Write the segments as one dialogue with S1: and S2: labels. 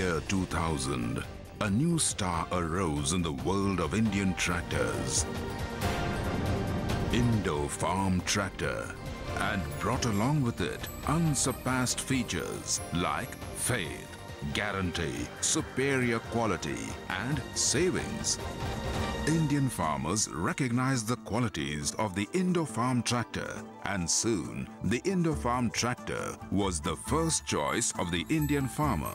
S1: year 2000, a new star arose in the world of Indian tractors. Indo Farm Tractor, and brought along with it unsurpassed features like faith, guarantee, superior quality and savings. Indian farmers recognized the qualities of the Indo Farm Tractor, and soon the Indo Farm Tractor was the first choice of the Indian farmer.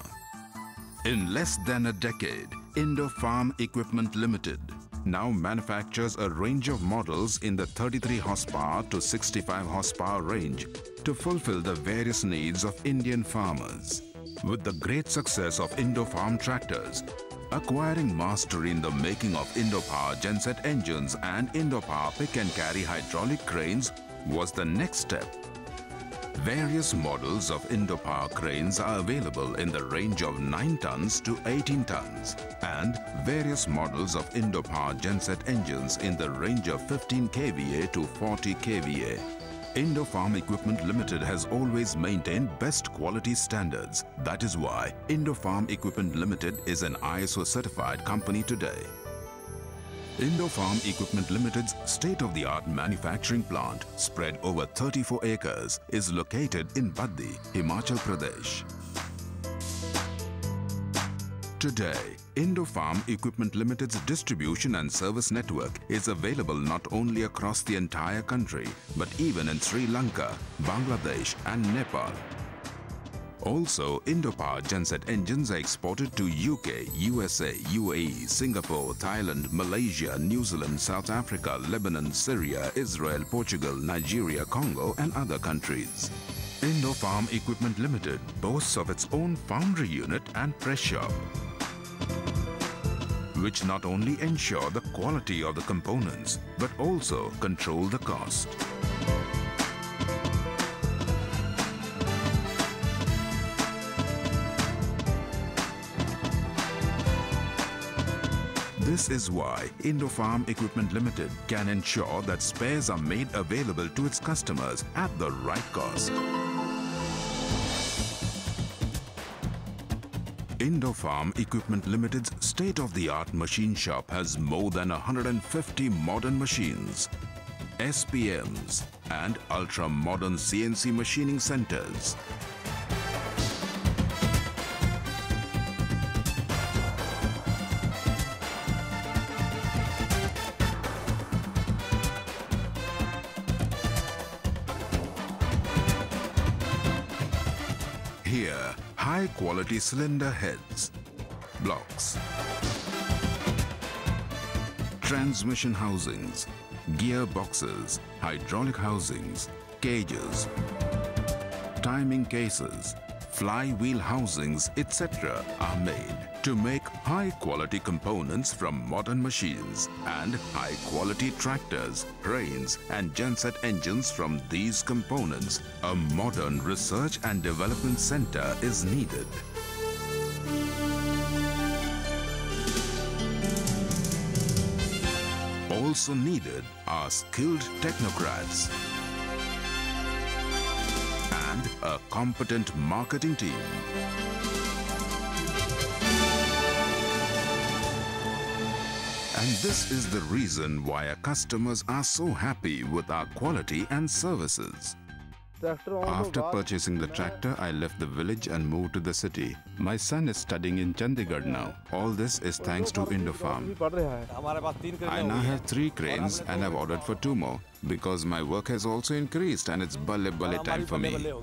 S1: In less than a decade, Indo Farm Equipment Limited now manufactures a range of models in the 33 horsepower to 65 horsepower range to fulfill the various needs of Indian farmers. With the great success of Indo Farm Tractors, acquiring mastery in the making of Indo Power genset engines and Indo Power pick and carry hydraulic cranes was the next step. Various models of Indo Power cranes are available in the range of 9 tons to 18 tons and various models of Indo Power genset engines in the range of 15 kVA to 40 kVA. Indo Farm Equipment Limited has always maintained best quality standards. That is why Indo Farm Equipment Limited is an ISO certified company today. Indo Farm Equipment Limited's state-of-the-art manufacturing plant, spread over 34 acres, is located in Baddi, Himachal Pradesh. Today, Indo Farm Equipment Limited's distribution and service network is available not only across the entire country, but even in Sri Lanka, Bangladesh and Nepal. Also, Indo Power genset engines are exported to UK, USA, UAE, Singapore, Thailand, Malaysia, New Zealand, South Africa, Lebanon, Syria, Israel, Portugal, Nigeria, Congo and other countries. Indo Farm Equipment Limited boasts of its own foundry unit and press shop, which not only ensure the quality of the components, but also control the cost. This is why Indo Farm Equipment Limited can ensure that spares are made available to its customers at the right cost. Indo Farm Equipment Limited's state-of-the-art machine shop has more than 150 modern machines, SPMs and ultra-modern CNC machining centers. Here, high-quality cylinder heads, blocks, transmission housings, gear boxes, hydraulic housings, cages, timing cases, flywheel housings, etc. are made to make high-quality components from modern machines and high-quality tractors, cranes and genset engines from these components. A modern research and development center is needed. Also needed are skilled technocrats and a competent marketing team. And this is the reason why our customers are so happy with our quality and services. After purchasing the tractor, I left the village and moved to the city. My son is studying in Chandigarh now. All this is thanks to Indo Farm. I now have 3 cranes and I've ordered for 2 more because my work has also increased and it's balle time for me.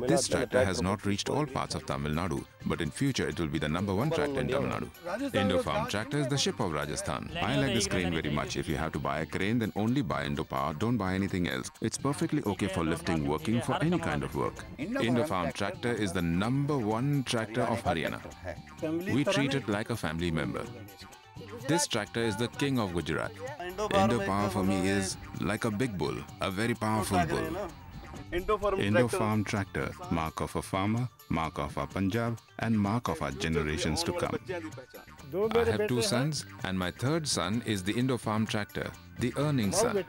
S1: This tractor has not reached all parts of Tamil Nadu, but in future it will be the #1 tractor in Tamil Nadu. Indo Farm Tractor is the ship of Rajasthan. I like this crane very much. If you have to buy a crane, then only buy Indo Power, don't buy anything else. It's perfectly okay for lifting, working, for any kind of work. Indo Farm Tractor is the #1 tractor of Haryana. We treat it like a family member. This tractor is the king of Gujarat. Indo Power for me is like a big bull, a very powerful bull. Indo Farm Tractor, mark of a farmer, mark of our Punjab and mark of our generations to come. I have 2 sons and my 3rd son is the Indo Farm Tractor, the earning son.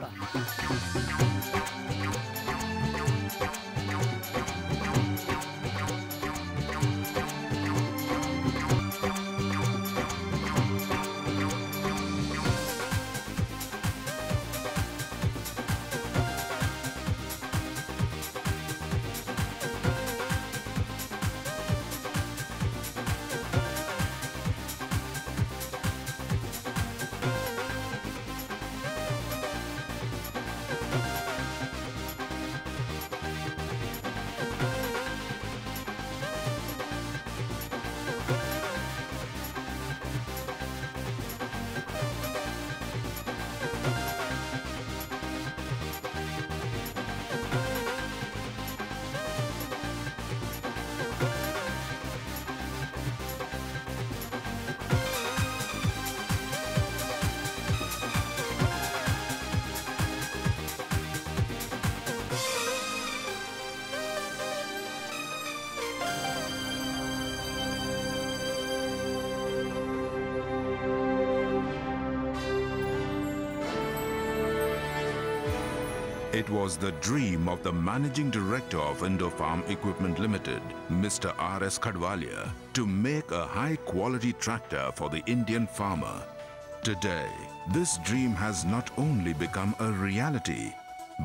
S1: It was the dream of the managing director of Indo Farm Equipment Limited, Mr. R.S. Khadwalia, to make a high-quality tractor for the Indian farmer. Today, this dream has not only become a reality,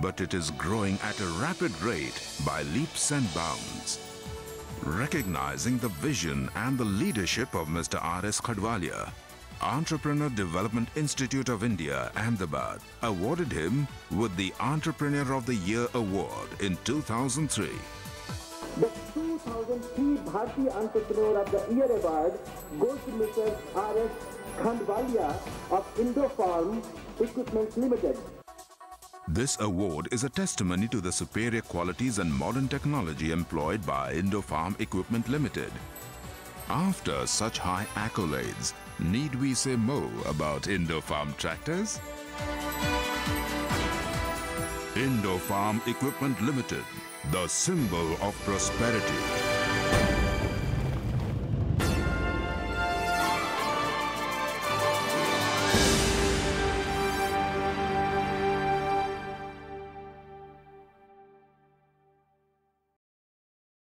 S1: but it is growing at a rapid rate by leaps and bounds. Recognizing the vision and the leadership of Mr. R.S. Khadwalia, Entrepreneur Development Institute of India, Ahmedabad, awarded him with the Entrepreneur of the Year Award in 2003.
S2: The 2003 Bharati Entrepreneur of the Year Award goes to Mr. R.S. Khadwalia of Indo Farm Equipment Limited.
S1: This award is a testimony to the superior qualities and modern technology employed by Indo Farm Equipment Limited. After such high accolades, need we say more about Indo Farm tractors? Indo Farm Equipment Limited, the symbol of prosperity.